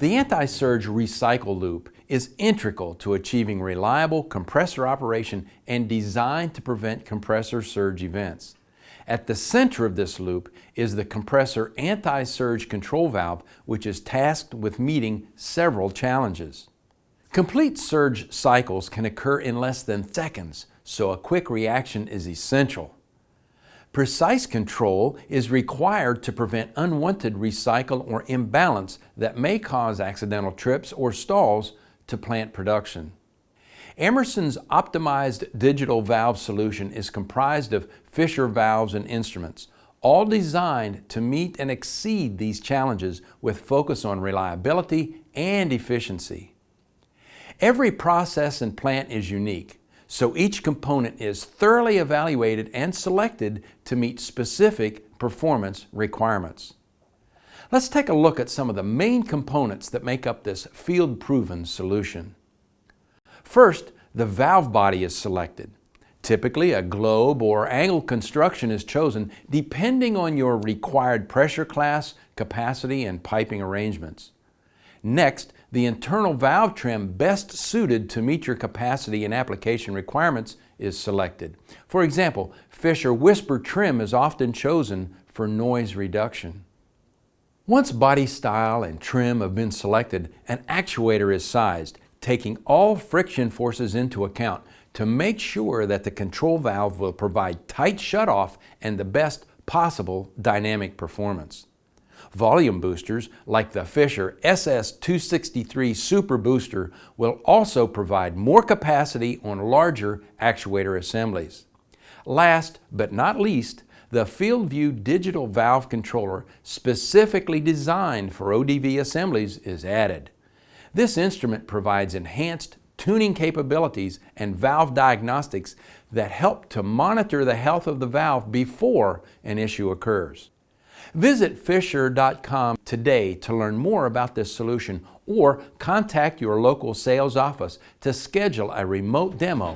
The anti-surge recycle loop is integral to achieving reliable compressor operation and designed to prevent compressor surge events. At the center of this loop is the compressor anti-surge control valve, which is tasked with meeting several challenges. Complete surge cycles can occur in less than seconds, so a quick reaction is essential. Precise control is required to prevent unwanted recycle or imbalance that may cause accidental trips or stalls to plant production. Emerson's optimized digital valve solution is comprised of Fisher valves and instruments, all designed to meet and exceed these challenges with focus on reliability and efficiency. Every process and plant is unique, so each component is thoroughly evaluated and selected to meet specific performance requirements. Let's take a look at some of the main components that make up this field-proven solution. First, the valve body is selected. Typically, a globe or angle construction is chosen depending on your required pressure class, capacity, and piping arrangements. Next, the internal valve trim best suited to meet your capacity and application requirements is selected. For example, Fisher Whisper trim is often chosen for noise reduction. Once body style and trim have been selected, an actuator is sized, taking all friction forces into account to make sure that the control valve will provide tight shutoff and the best possible dynamic performance. Volume boosters like the Fisher SS263 Super Booster will also provide more capacity on larger actuator assemblies. Last but not least, the FieldView digital valve controller specifically designed for ODV assemblies is added. This instrument provides enhanced tuning capabilities and valve diagnostics that help to monitor the health of the valve before an issue occurs. Visit Fisher.com today to learn more about this solution or contact your local sales office to schedule a remote demo.